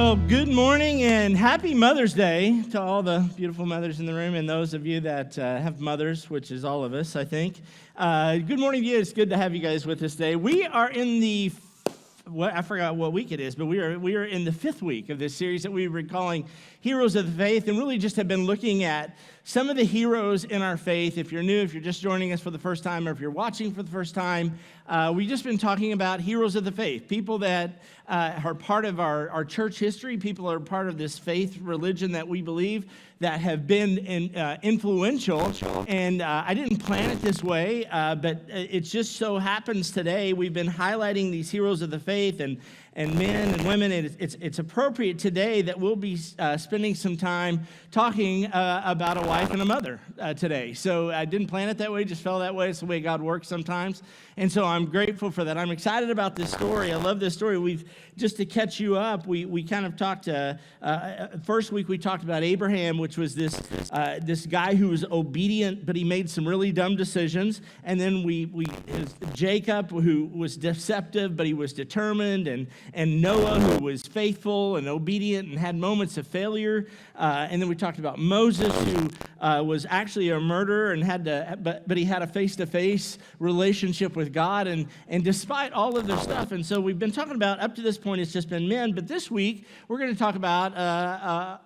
Well, good morning and happy Mother's Day to all the beautiful mothers in the room and those of you that have mothers, which is all of us, I think. Good morning to you. It's good to have you guys with us today. We are in the, I forgot what week it is, but we are in the 5th week of this series that we were calling Heroes of the Faith, and really just have been looking at some of the heroes in our faith. If you're new, if you're just joining us for the first time, or if you're watching for the first time, we've just been talking about heroes of the faith, people that are part of our church history, people that are part of this faith religion that we believe, that have been influential. And I didn't plan it this way, but it just so happens today we've been highlighting these heroes of the faith and men and women. And it's appropriate today that we'll be spending some time talking about a wife and a mother today. So I didn't plan it that way, just fell that way. It's the way God works sometimes. And so I'm grateful for that. I'm excited about this story. I love this story. Just to catch you up, we kind of talked, first week we talked about Abraham, which was this guy who was obedient, but he made some really dumb decisions. And then Jacob, who was deceptive, but he was determined, and Noah, who was faithful and obedient and had moments of failure. And then we talked about Moses, who was actually a murderer and but he had a face-to-face relationship with God, and despite all of their stuff. And so we've been talking about, up to this point, it's just been men, but this week we're going to talk about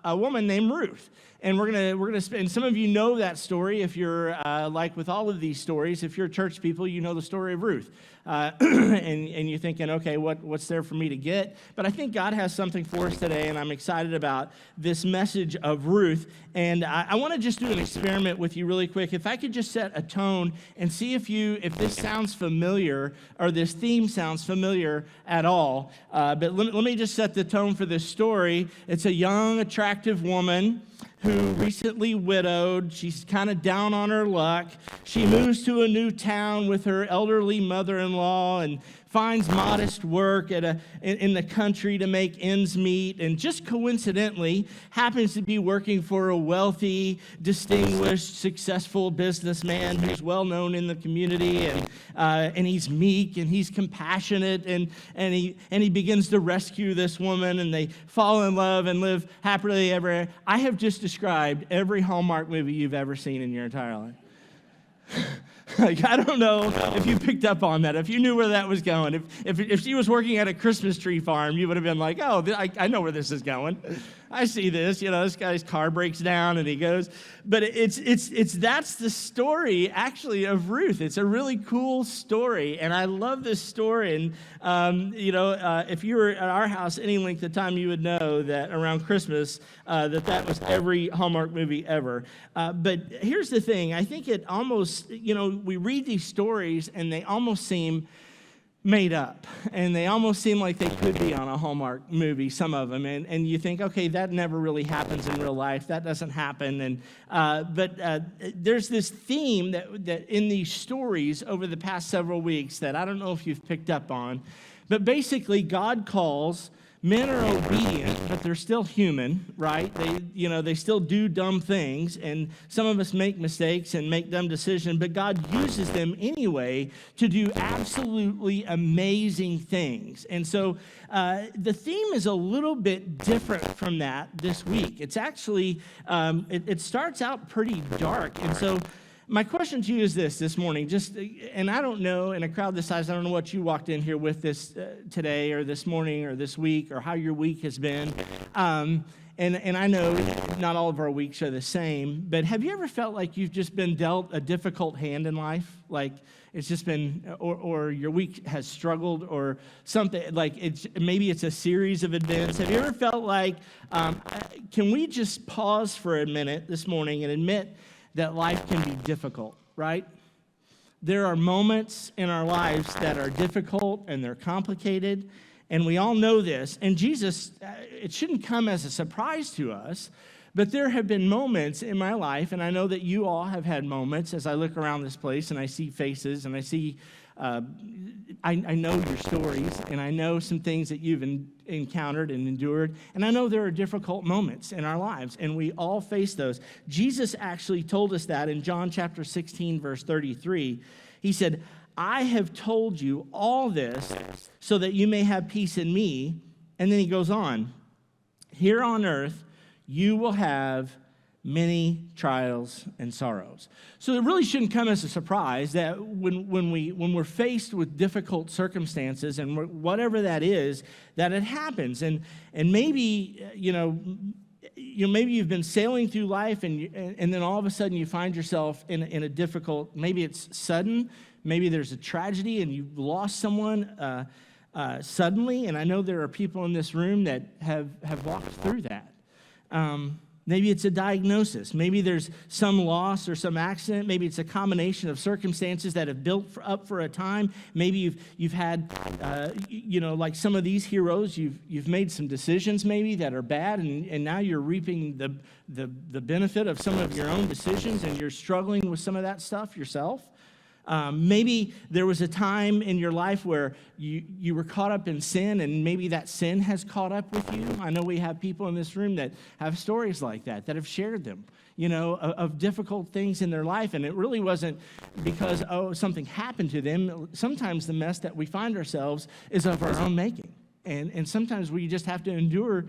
a woman named Ruth. And we're gonna spend. Some of you know that story. If you're like with all of these stories, if you're church people, you know the story of Ruth, and you're thinking, okay, what's there for me to get? But I think God has something for us today, and I'm excited about this message of Ruth. And I want to just do an experiment with you really quick. If I could just set a tone and see if this sounds familiar or this theme sounds familiar at all. But let me just set the tone for this story. It's a young, attractive woman who recently widowed. She's kind of down on her luck. She moves to a new town with her elderly mother-in-law and finds modest work in the country to make ends meet, and just coincidentally happens to be working for a wealthy, distinguished, successful businessman who's well known in the community, and he's meek and he's compassionate, and he begins to rescue this woman, and they fall in love and live happily ever. I have just described every Hallmark movie you've ever seen in your entire life. Like, I don't know if you picked up on that, if you knew where that was going. If she was working at a Christmas tree farm, you would have been like, oh, I know where this is going. I see this. This guy's car breaks down and he goes. But that's the story, actually, of Ruth. It's a really cool story, and I love this story. And, if you were at our house any length of time, you would know that around Christmas, that was every Hallmark movie ever. But here's the thing. I think it almost, we read these stories and they almost seem made up, and they almost seem like they could be on a Hallmark movie, some of them, and you think, okay, that never really happens in real life. That doesn't happen. But there's this theme that in these stories over the past several weeks that I don't know if you've picked up on, but basically God calls. Men are obedient, but they're still human, right? They still do dumb things, and some of us make mistakes and make dumb decisions, but God uses them anyway to do absolutely amazing things. And so the theme is a little bit different from that this week. It's actually, it starts out pretty dark, and so my question to you is this morning, and I don't know, in a crowd this size, I don't know what you walked in here with this today or this morning or this week or how your week has been. And I know not all of our weeks are the same, but have you ever felt like you've just been dealt a difficult hand in life? Like it's just been, or your week has struggled or something, like maybe it's a series of events. Have you ever felt like, can we just pause for a minute this morning and admit that life can be difficult, right? There are moments in our lives that are difficult and they're complicated, and we all know this. And Jesus, it shouldn't come as a surprise to us, but there have been moments in my life, and I know that you all have had moments as I look around this place and I see faces and I see, I know your stories, and I know some things that you've encountered and endured, and I know there are difficult moments in our lives, and we all face those. Jesus actually told us that in John chapter 16, verse 33. He said, I have told you all this so that you may have peace in me. And then he goes on. here on earth you will have many trials and sorrows. So it really shouldn't come as a surprise that when we're faced with difficult circumstances and whatever that is, that it happens. And maybe maybe you've been sailing through life and then all of a sudden you find yourself in a difficult. Maybe it's sudden. Maybe there's a tragedy and you've lost someone suddenly. And I know there are people in this room that have walked through that. Maybe it's a diagnosis. Maybe there's some loss or some accident. Maybe it's a combination of circumstances that have built up for a time. Maybe you've had, like some of these heroes, you've made some decisions maybe that are bad, and now you're reaping the benefit of some of your own decisions, and you're struggling with some of that stuff yourself. Maybe there was a time in your life where you were caught up in sin, and maybe that sin has caught up with you. I know we have people in this room that have stories like that have shared them, of difficult things in their life, and it really wasn't because, something happened to them. Sometimes the mess that we find ourselves is of our own making, and sometimes we just have to endure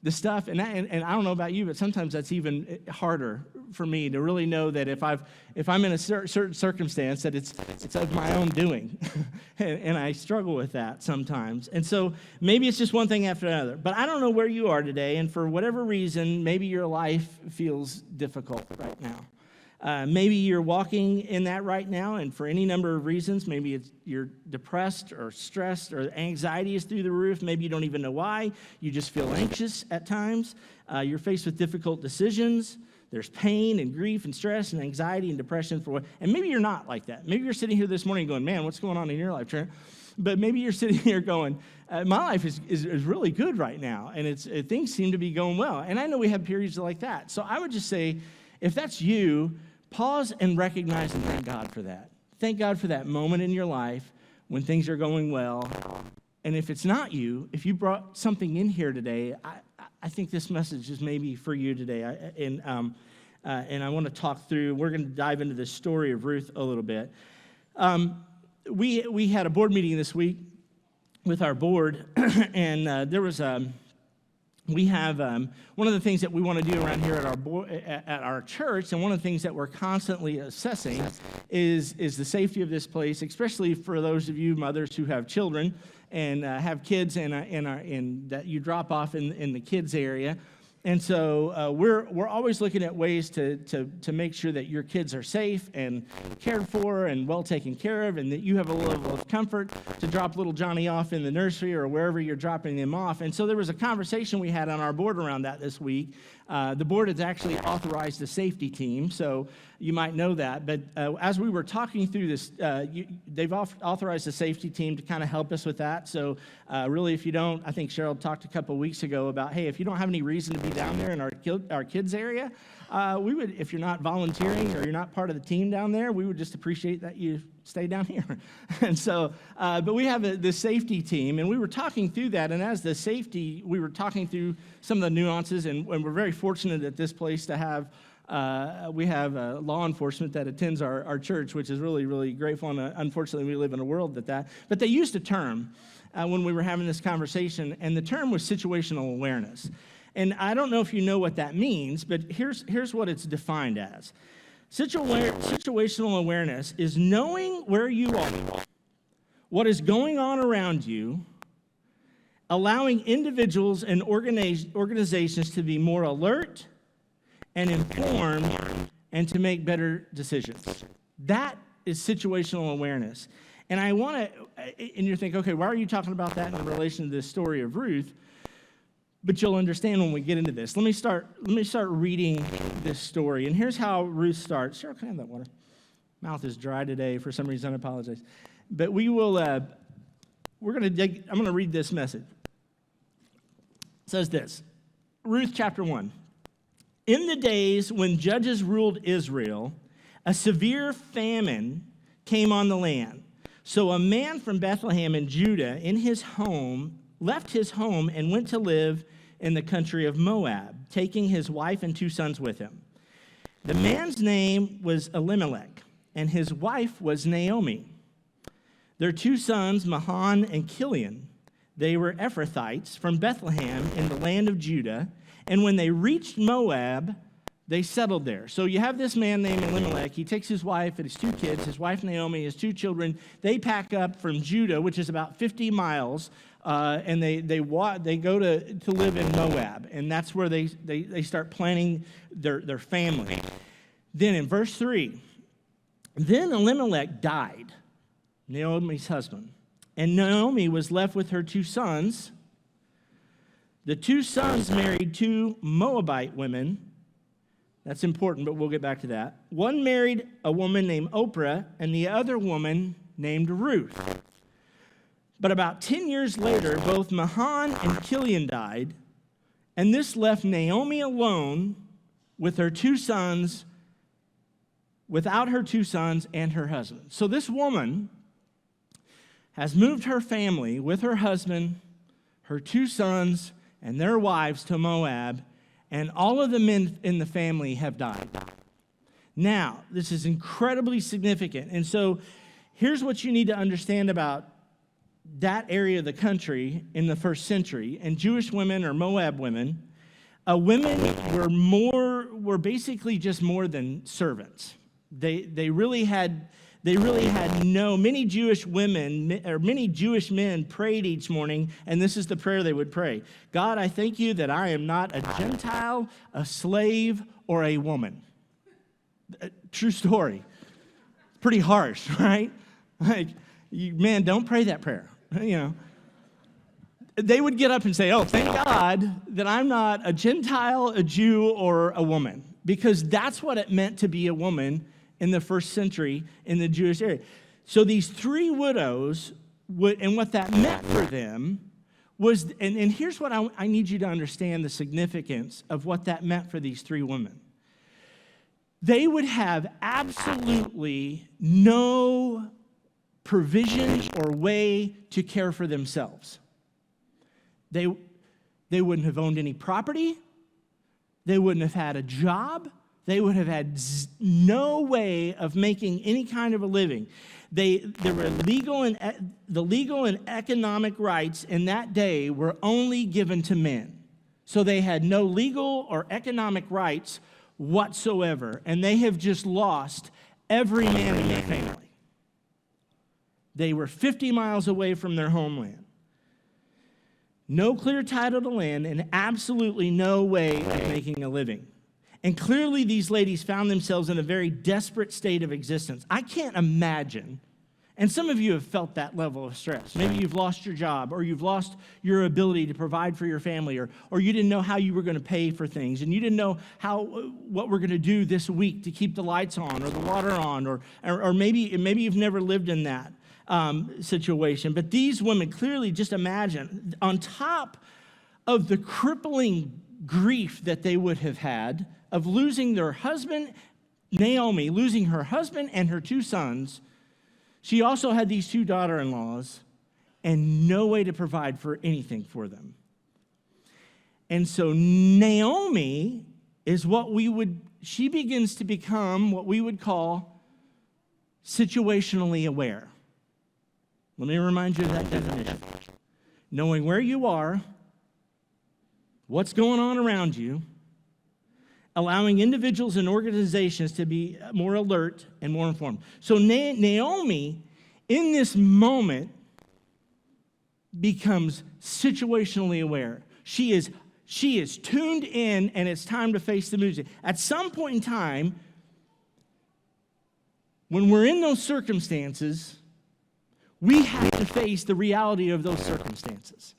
the stuff, and I don't know about you, but sometimes that's even harder for me to really know that if I'm in a certain circumstance, that it's of my own doing, and I struggle with that sometimes. And so maybe it's just one thing after another. But I don't know where you are today, and for whatever reason, maybe your life feels difficult right now. Maybe you're walking in that right now, and for any number of reasons, maybe you're depressed or stressed or anxiety is through the roof. Maybe you don't even know why. You just feel anxious at times. You're faced with difficult decisions. There's pain and grief and stress and anxiety and depression. And maybe you're not like that. Maybe you're sitting here this morning going, man, what's going on in your life, Trent? But maybe you're sitting here going, my life is really good right now, and things seem to be going well. And I know we have periods like that. So I would just say, if that's you, pause and recognize and thank God for that. Thank God for that moment in your life when things are going well. And if it's not you, if you brought something in here today, I think this message is maybe for you today. And I want to talk through, we're going to dive into the story of Ruth a little bit. We had a board meeting this week with our board, and there was we have one of the things that we want to do around here at our church, and one of the things that we're constantly assessing is the safety of this place, especially for those of you mothers who have children and have kids and that you drop off in the kids area. And so we're always looking at ways to make sure that your kids are safe and cared for and well taken care of, and that you have a level of comfort to drop little Johnny off in the nursery or wherever you're dropping them off. And so there was a conversation we had on our board around that this week. The board has actually authorized a safety team, so you might know that. But as we were talking through this, they've authorized a safety team to kind of help us with that. So really, if you don't, I think Cheryl talked a couple weeks ago about, hey, if you don't have any reason to be down there in our kids area, we would, if you're not volunteering or you're not part of the team down there, we would just appreciate that you stay down here. And so, but we have the safety team, and we were talking through that, and as the safety, we were talking through some of the nuances, and we're very fortunate at this place to have we have law enforcement that attends our church, which is really, really grateful, and unfortunately we live in a world but they used a term when we were having this conversation, and the term was situational awareness. And I don't know if you know what that means, but here's what it's defined as. Situational awareness is knowing where you are, what is going on around you, allowing individuals and organizations to be more alert and informed and to make better decisions. That is situational awareness. And I want to, and you're thinking, okay, why are you talking about that in relation to this story of Ruth? But you'll understand when we get into this. Let me start reading this story. And here's how Ruth starts. Cheryl, can I have that water? Mouth is dry today. For some reason, I apologize. But we will, I'm going to read this message. It says this, Ruth chapter 1. In the days when judges ruled Israel, a severe famine came on the land. So a man from Bethlehem in Judah left his home and went to live in the country of Moab, taking his wife and 2 sons with him. The man's name was Elimelech, and his wife was Naomi. Their 2 sons, Mahlon and Chilion, They were Ephrathites from Bethlehem in the land of Judah. And when they reached Moab, they settled there. So you have this man named Elimelech. He takes his wife and his 2 kids, his wife Naomi, his 2 children. They pack up from Judah, which is about 50 miles, and they go to live in Moab. And that's where they start planning their family. Then in verse 3, then Elimelech died, Naomi's husband. And Naomi was left with her 2 sons. The 2 sons married 2 Moabite women. That's important, but we'll get back to that. One married a woman named Oprah, and the other woman named Ruth. But about 10 years later, both Mahan and Kilion died, and this left Naomi alone with her 2 sons, without her 2 sons and her husband. So this woman has moved her family with her husband, her 2 sons, and their wives to Moab, and all of the men in the family have died. Now, this is incredibly significant. And so here's what you need to understand about that area of the country in the first century. And Jewish women or Moab women, women were basically just more than servants. They really had many Jewish women or many Jewish men prayed each morning, and this is the prayer they would pray. God, I thank you that I am not a Gentile, a slave, or a woman. True story. Pretty harsh, right? Like, man, don't pray that prayer. You know, they would get up and say, oh, thank God that I'm not a Gentile, a Jew, or a woman, because that's what it meant to be a woman in the first century in the Jewish area. So these 3 widows, and what that meant for them was, and here's what I need you to understand the significance of what that meant for these 3 women. They would have absolutely no provision or way to care for themselves. They wouldn't have owned any property. They wouldn't have had a job. They would have had no way of making any kind of a living. The legal and economic rights in that day were only given to men. So they had no legal or economic rights whatsoever, and they have just lost every man in their family. They were 50 miles away from their homeland. No clear title to land and absolutely no way of making a living. And clearly these ladies found themselves in a very desperate state of existence. I can't imagine, and some of you have felt that level of stress. Maybe you've lost your job, or you've lost your ability to provide for your family, or you didn't know how you were going to pay for things, and you didn't know what we're going to do this week to keep the lights on or the water on, or maybe you've never lived in that situation. But these women, clearly, just imagine, on top of the crippling grief that they would have had of losing their husband, Naomi, losing her husband and her 2 sons, she also had these 2 daughter-in-laws and no way to provide for anything for them. And so Naomi is she begins to become what we would call situationally aware. Let me remind you of that definition. Knowing where you are, what's going on around you, allowing individuals and organizations to be more alert and more informed. So Naomi, in this moment, becomes situationally aware. She is tuned in, and it's time to face the music. At some point in time, when we're in those circumstances, we have to face the reality of those circumstances.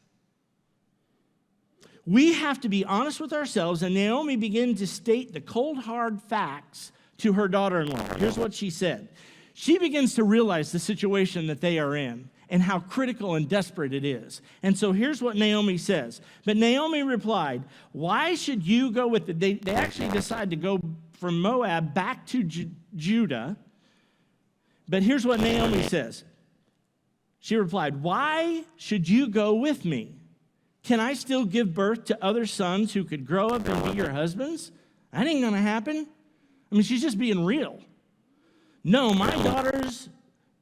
We have to be honest with ourselves, and Naomi began to state the cold, hard facts to her daughter-in-law. Here's what she said. She begins to realize the situation that they are in and how critical and desperate it is. And so here's what Naomi says. But Naomi replied, why should you go with the... They actually decide to go from Moab back to Judah. But here's what Naomi says. She replied, why should you go with me? Can I still give birth to other sons who could grow up and be your husbands? That ain't going to happen. I mean, she's just being real. No, my daughters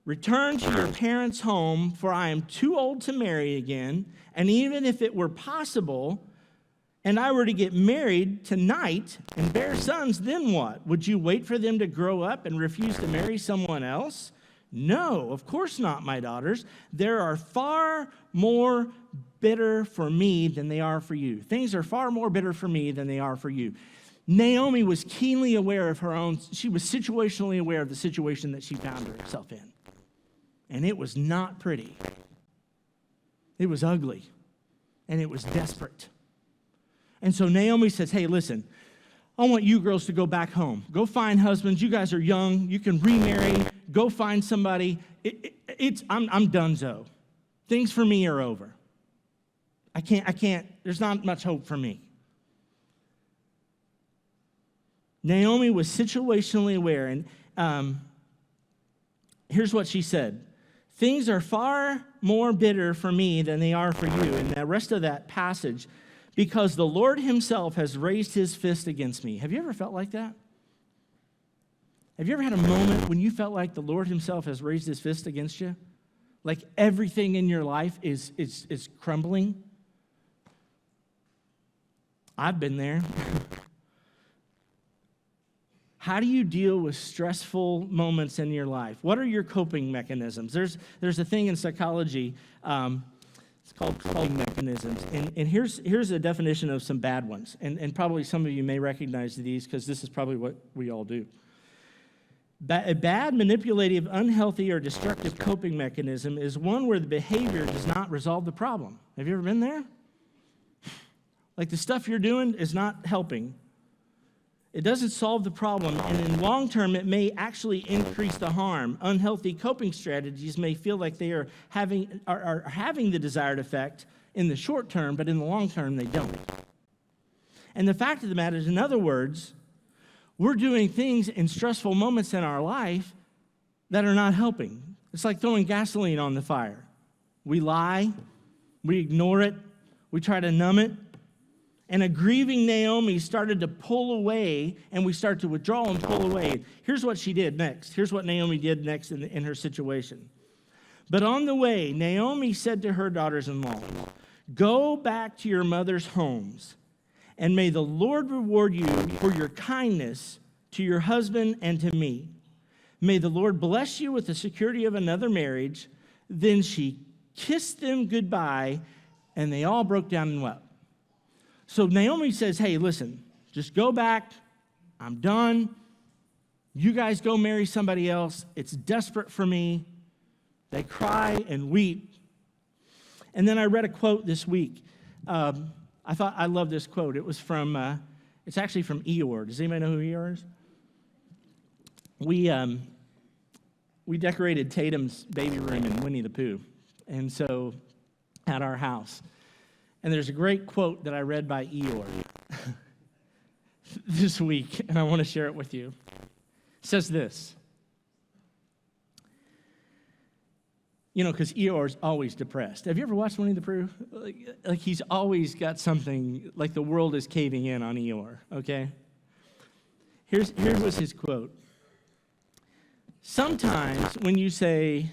return to your parents' home, for I am too old to marry again. And even if it were possible, and I were to get married tonight and bear sons, then what? Would you wait for them to grow up and refuse to marry someone else? No, of course not, my daughters. There are far more bitter for me than they are for you. Things are far more bitter for me than they are for you. Naomi was keenly aware of her own, she was situationally aware of the situation that she found herself in. And it was not pretty. It was ugly. And it was desperate. And so Naomi says, hey, listen, I want you girls to go back home. Go find husbands. You guys are young. You can remarry. Go find somebody. I'm donezo. Things for me are over. I can't, there's not much hope for me. Naomi was situationally aware, and here's what she said. Things are far more bitter for me than they are for you. And the rest of that passage, because the Lord himself has raised his fist against me. Have you ever felt like that? Have you ever had a moment when you felt like the Lord himself has raised his fist against you? Like everything in your life is crumbling? I've been there. How do you deal with stressful moments in your life? What are your coping mechanisms? There's a thing in psychology, it's called coping mechanisms. And here's a definition of some bad ones. And probably some of you may recognize these because this is probably what we all do. A bad, manipulative, unhealthy, or destructive coping mechanism is one where the behavior does not resolve the problem. Have you ever been there? Like the stuff you're doing is not helping. It doesn't solve the problem, and in long term, it may actually increase the harm. Unhealthy coping strategies may feel like they are having the desired effect in the short term, but in the long term, they don't. And the fact of the matter is, in other words, we're doing things in stressful moments in our life that are not helping. It's like throwing gasoline on the fire. We lie, we ignore it, we try to numb it. And a grieving Naomi started to pull away, and we start to withdraw and pull away. Here's what she did next. Here's what Naomi did next in her situation. But on the way, Naomi said to her daughters-in-law, go back to your mother's homes, and may the Lord reward you for your kindness to your husband and to me. May the Lord bless you with the security of another marriage. Then she kissed them goodbye, and they all broke down and wept. So Naomi says, hey, listen, just go back. I'm done. You guys go marry somebody else. It's desperate for me. They cry and weep. And then I read a quote this week. I love this quote. It was from, it's actually from Eeyore. Does anybody know who Eeyore is? We decorated Tatum's baby room in Winnie the Pooh. And so at our house. And there's a great quote that I read by Eeyore this week, and I want to share it with you. It says this. You know, because Eeyore's always depressed. Have you ever watched Winnie the Pooh? Like he's always got something, like the world is caving in on Eeyore, okay? Here was his quote. Sometimes when you say,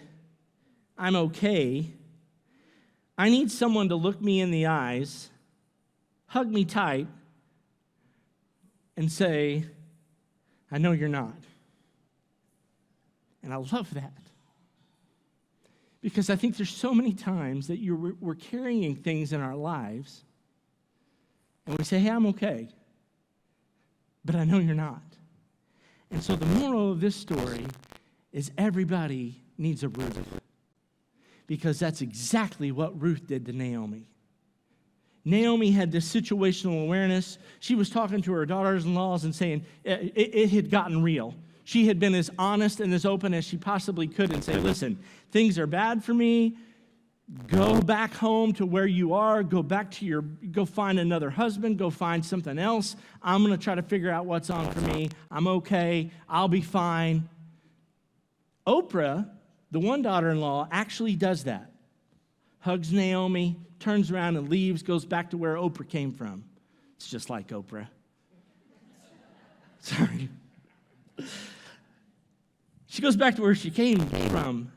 I'm okay, I need someone to look me in the eyes, hug me tight, and say, I know you're not. And I love that. Because I think there's so many times that we're carrying things in our lives, and we say, hey, I'm okay, but I know you're not. And so the moral of this story is everybody needs a Ruth. Because that's exactly what Ruth did to Naomi. Naomi had this situational awareness. She was talking to her daughters-in-law and saying it had gotten real. She had been as honest and as open as she possibly could and say, listen, things are bad for me. Go back home to where you are. Go find another husband. Go find something else. I'm going to try to figure out what's on for me. I'm okay. I'll be fine. Oprah, the one daughter-in-law, actually does that. Hugs Naomi, turns around and leaves, goes back to where Oprah came from. It's just like Oprah. Sorry. She goes back to where she came from,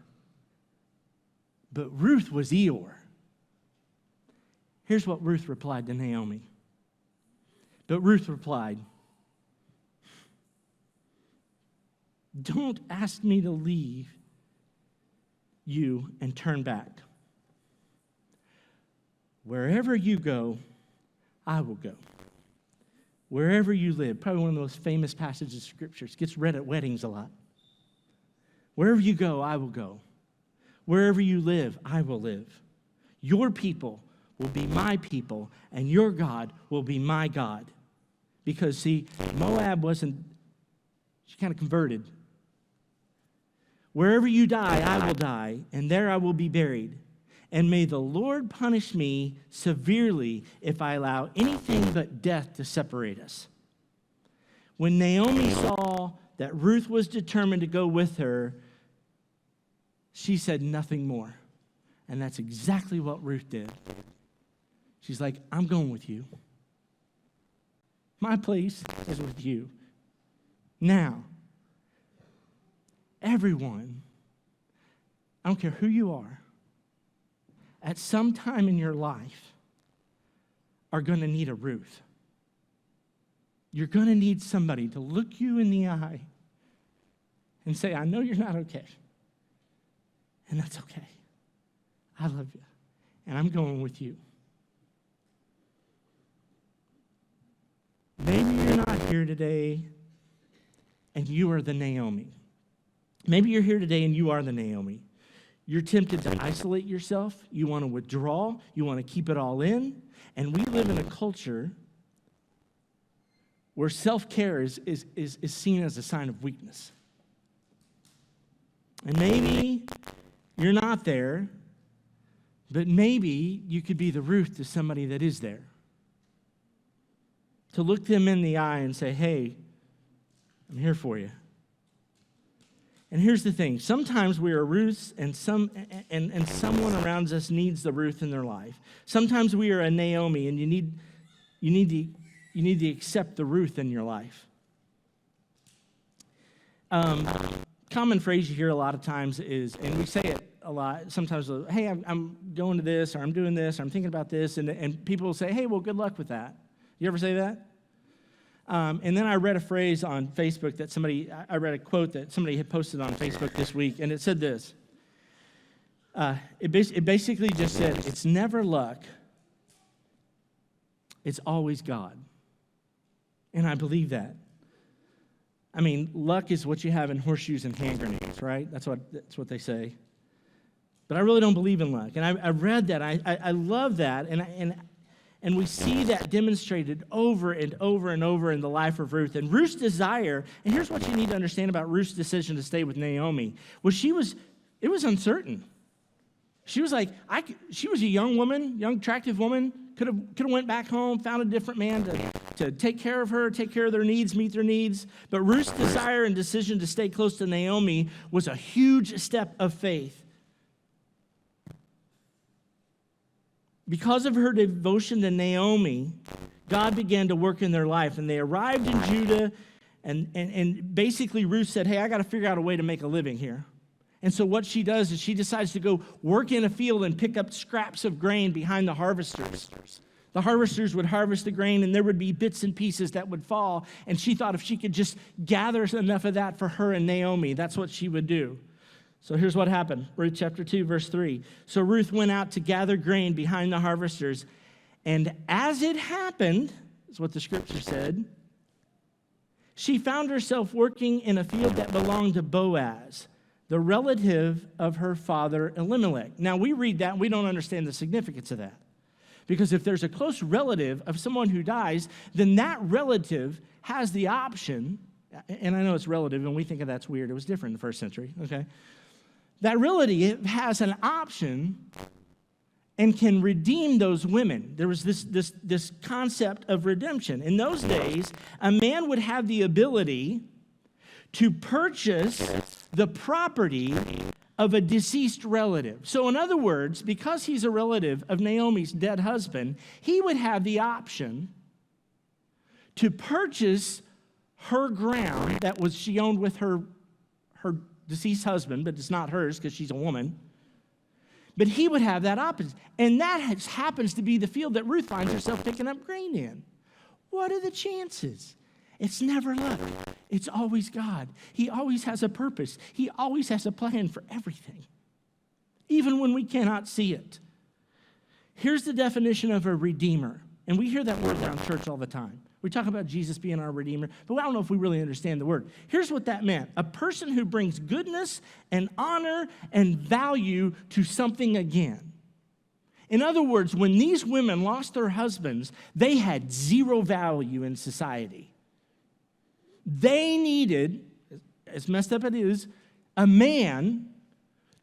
but Ruth was Eeyore. Here's what Ruth replied to Naomi. But Ruth replied, don't ask me to leave you and turn back. Wherever you go, I will go. Wherever you live, probably one of the most famous passages of scriptures, gets read at weddings a lot. Wherever you go, I will go. Wherever you live, I will live. Your people will be my people, and your God will be my God. Because, see, Moab she kind of converted. Wherever you die, I will die, and there I will be buried. And may the Lord punish me severely if I allow anything but death to separate us. When Naomi saw that Ruth was determined to go with her, she said nothing more. And that's exactly what Ruth did. She's like, I'm going with you. My place is with you. Now, everyone, I don't care who you are, at some time in your life are going to need a Ruth. You're going to need somebody to look you in the eye and say, I know you're not okay. And that's okay. I love you. And I'm going with you. Maybe you're not here today and you are the Naomi. Maybe you're here today and you are the Naomi. You're tempted to isolate yourself. You want to withdraw. You want to keep it all in. And we live in a culture where self-care is seen as a sign of weakness. And maybe you're not there, but maybe you could be the Ruth to somebody that is there. To look them in the eye and say, hey, I'm here for you. And here's the thing. Sometimes we are Ruths, and someone around us needs the Ruth in their life. Sometimes we are a Naomi, and you need to accept the Ruth in your life. Common phrase you hear a lot of times is, and we say it a lot, sometimes, hey, I'm going to this, or I'm doing this, or I'm thinking about this, and people will say, hey, well, good luck with that. You ever say that? And then I read a phrase on Facebook that I read a quote that somebody had posted on Facebook this week, and it said this. It basically just said, it's never luck, it's always God. And I believe that. I mean, luck is what you have in horseshoes and hand grenades, right? That's what they say. But I really don't believe in luck. And I read that. I love that. And we see that demonstrated over and over and over in the life of Ruth. And Ruth's desire, and here's what you need to understand about Ruth's decision to stay with Naomi, it was uncertain. She was like, she was a young woman, young, attractive woman, could have went back home, found a different man to take care of her, take care of their needs, meet their needs. But Ruth's desire and decision to stay close to Naomi was a huge step of faith. Because of her devotion to Naomi, God began to work in their life. And they arrived in Judah, and basically Ruth said, hey, I got to figure out a way to make a living here. And so what she does is she decides to go work in a field and pick up scraps of grain behind the harvesters. The harvesters would harvest the grain, and there would be bits and pieces that would fall. And she thought if she could just gather enough of that for her and Naomi, that's what she would do. So here's what happened. Ruth chapter 2, verse 3. So Ruth went out to gather grain behind the harvesters. And as it happened, is what the scripture said, she found herself working in a field that belonged to Boaz, the relative of her father Elimelech. Now, we read that, and we don't understand the significance of that. Because if there's a close relative of someone who dies, then that relative has the option, and I know it's relative, and we think of that's weird. It was different in the first century, okay? That relative has an option and can redeem those women. There was this concept of redemption. In those days, a man would have the ability to purchase the property of a deceased relative. So in other words, because he's a relative of Naomi's dead husband, he would have the option to purchase her ground that she owned with her deceased husband, but it's not hers because she's a woman. But he would have that opposite. And that happens to be the field that Ruth finds herself picking up grain in. What are the chances? It's never luck. It's always God. He always has a purpose. He always has a plan for everything, even when we cannot see it. Here's the definition of a redeemer. And we hear that word around church all the time. We talk about Jesus being our redeemer, but I don't know if we really understand the word. Here's what that meant. A person who brings goodness and honor and value to something again. In other words, when these women lost their husbands, they had zero value in society. They needed, as messed up it is, a man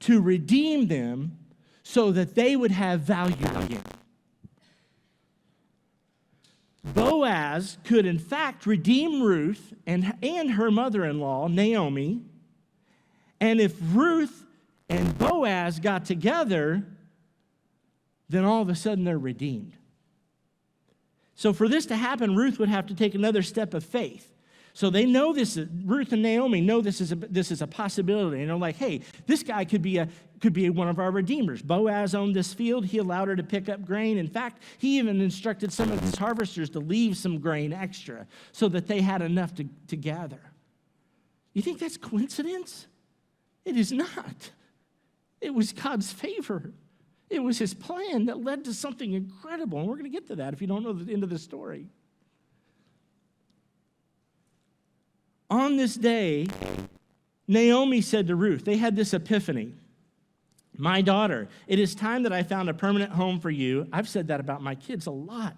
to redeem them so that they would have value again. Boaz could, in fact, redeem Ruth and her mother-in-law, Naomi. And if Ruth and Boaz got together, then all of a sudden they're redeemed. So for this to happen, Ruth would have to take another step of faith. So they know this. Ruth and Naomi know this is a possibility. And they're like, hey, this guy could be one of our redeemers. Boaz owned this field. He allowed her to pick up grain. In fact, he even instructed some of his harvesters to leave some grain extra so that they had enough to gather. You think that's coincidence? It is not. It was God's favor. It was his plan that led to something incredible. And we're going to get to that if you don't know the end of the story. On this day, Naomi said to Ruth, they had this epiphany. My daughter, it is time that I found a permanent home for you. I've said that about my kids a lot.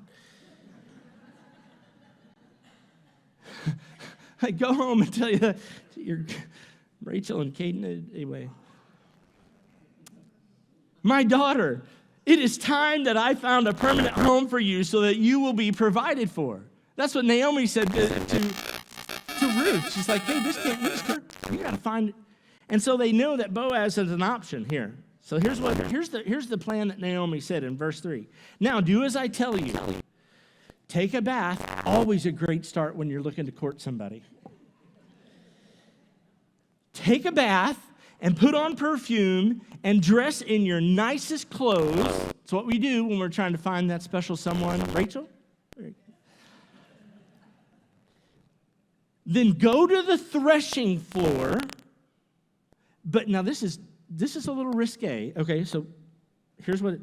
I go home and tell you, you're Rachel and Caden, anyway. My daughter, it is time that I found a permanent home for you so that you will be provided for. That's what Naomi said to Ruth. She's like, hey, this can't work. You got to find it. And so they know that Boaz is an option here. So here's the plan that Naomi said in verse 3. Now, do as I tell you. Take a bath. Always a great start when you're looking to court somebody. Take a bath and put on perfume and dress in your nicest clothes. That's what we do when we're trying to find that special someone. Rachel? Then go to the threshing floor. But now this is a little risque. Okay, so here's what.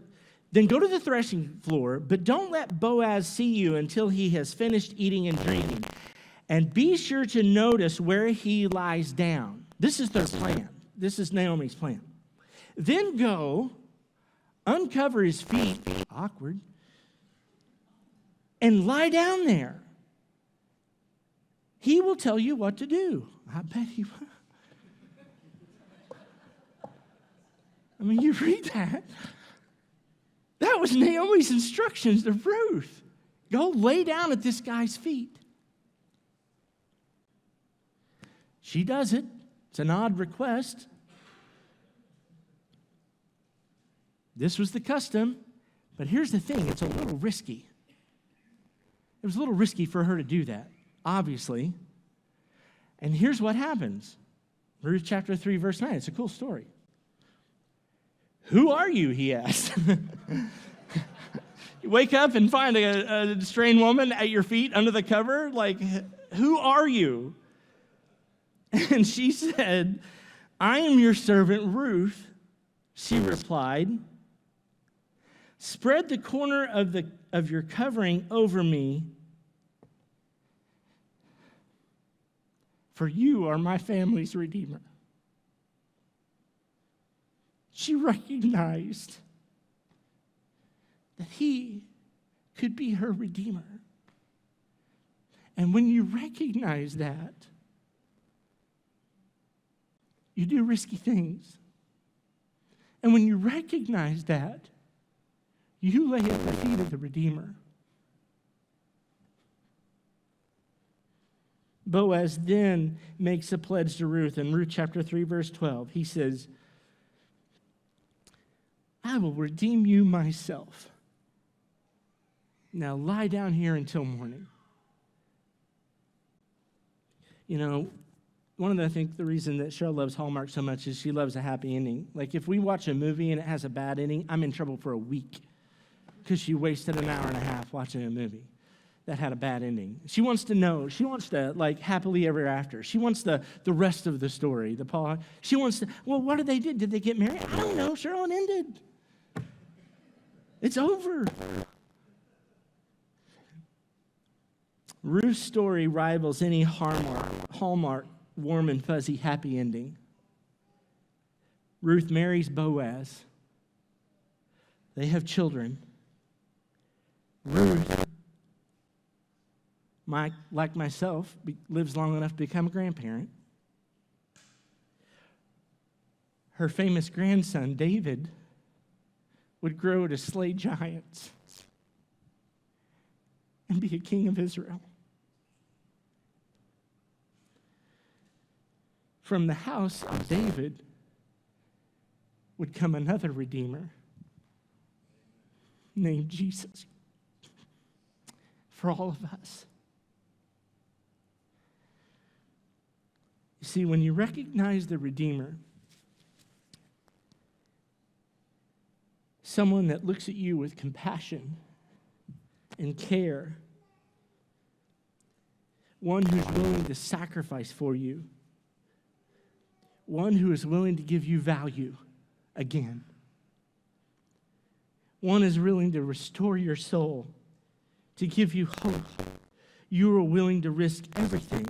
Then go to the threshing floor, but don't let Boaz see you until he has finished eating and drinking. And be sure to notice where he lies down. This is their plan. This is Naomi's plan. Then go, uncover his feet, awkward, and lie down there. He will tell you what to do. I bet he will. I mean, you read that. That was Naomi's instructions to Ruth. Go lay down at this guy's feet. She does it. It's an odd request. This was the custom. But here's the thing. It's a little risky. It was a little risky for her to do that, obviously. And here's what happens. Ruth chapter 3, verse 9. It's a cool story. Who are you, he asked. You wake up and find a strange woman at your feet under the cover? Like, who are you? And she said, I am your servant Ruth. She replied, spread the corner of your covering over me, for you are my family's redeemer. She recognized that he could be her redeemer. And when you recognize that, you do risky things. And when you recognize that, you lay at the feet of the Redeemer. Boaz then makes a pledge to Ruth. In Ruth chapter 3, verse 12, he says, I will redeem you myself. Now lie down here until morning. You know, one of the, I think the reason that Cheryl loves Hallmark so much is she loves a happy ending. Like if we watch a movie and it has a bad ending, I'm in trouble for a week because she wasted an hour and a half watching a movie that had a bad ending. She wants to know. She wants to, like, happily ever after. She wants the rest of the story. She wants to, well, what did they do? Did they get married? I don't know, Cheryl, it ended. It's over. Ruth's story rivals any Hallmark warm and fuzzy happy ending. Ruth marries Boaz. They have children. Ruth, like myself, lives long enough to become a grandparent. Her famous grandson, David, would grow to slay giants and be a king of Israel. From the house of David would come another Redeemer named Jesus for all of us. You see, when you recognize the Redeemer, someone that looks at you with compassion and care, one who's willing to sacrifice for you, one who is willing to give you value again, one is willing to restore your soul, to give you hope. You are willing to risk everything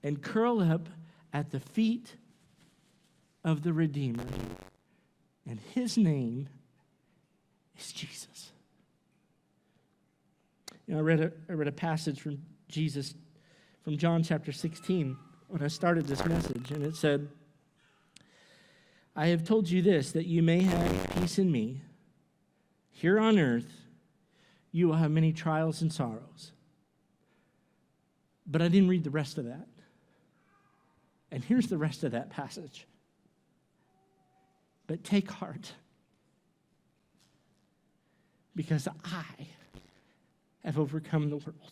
and curl up at the feet of the Redeemer, and his name is Jesus. You know, I read a passage from Jesus from John chapter 16 when I started this message, and it said, I have told you this, that you may have peace in me. Here on earth, you will have many trials and sorrows. But I didn't read the rest of that. And here's the rest of that passage. But take heart, because I have overcome the world.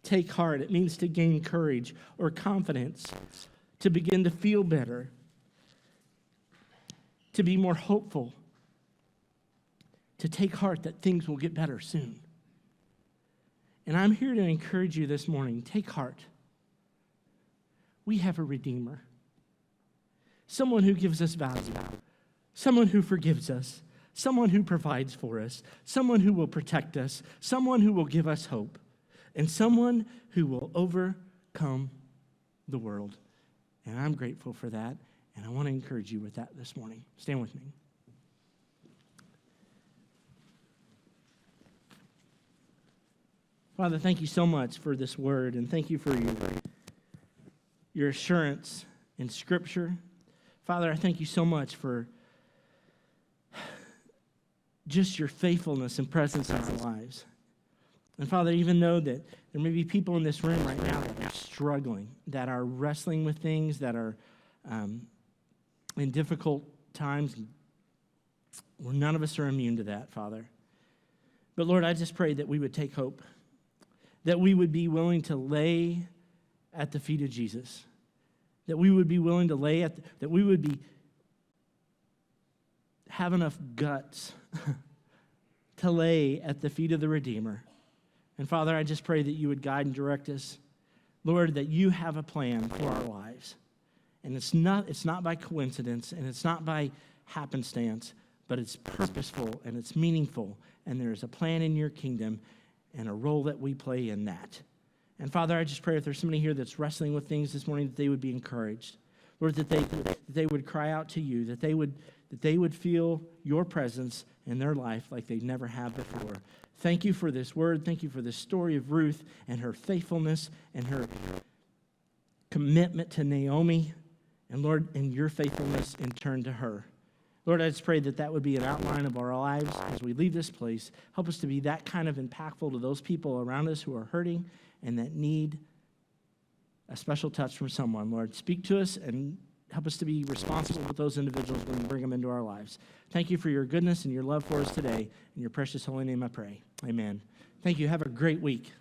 Take heart, it means to gain courage or confidence, to begin to feel better, to be more hopeful, to take heart that things will get better soon. And I'm here to encourage you this morning, take heart. We have a Redeemer, someone who gives us value, someone who forgives us, someone who provides for us, someone who will protect us, someone who will give us hope, and someone who will overcome the world. And I'm grateful for that, and I want to encourage you with that this morning. Stand with me. Father, thank you so much for this word, and thank you for your assurance in Scripture. Father, I thank you so much for just your faithfulness and presence in our lives. And Father, even though that there may be people in this room right now that are struggling, that are wrestling with things, that are in difficult times, well, none of us are immune to that, Father. But Lord, I just pray that we would take hope, that we would be willing to lay at the feet of Jesus, that we would be willing to lay at, that we would have enough guts to lay at the feet of the Redeemer. And Father, I just pray that you would guide and direct us. Lord, that you have a plan for our lives. And it's not by coincidence, and it's not by happenstance, but it's purposeful and it's meaningful. And there is a plan in your kingdom and a role that we play in that. And Father, I just pray if there's somebody here that's wrestling with things this morning, that they would be encouraged. Lord, that they would cry out to you, that they would feel your presence in their life like they never have before. Thank you for this word. Thank you for this story of Ruth and her faithfulness and her commitment to Naomi. And Lord, in your faithfulness in turn to her. Lord, I just pray that that would be an outline of our lives as we leave this place. Help us to be that kind of impactful to those people around us who are hurting and that need a special touch from someone. Lord, speak to us and help us to be responsible with those individuals when you bring them into our lives. Thank you for your goodness and your love for us today. In your precious holy name I pray. Amen. Thank you. Have a great week.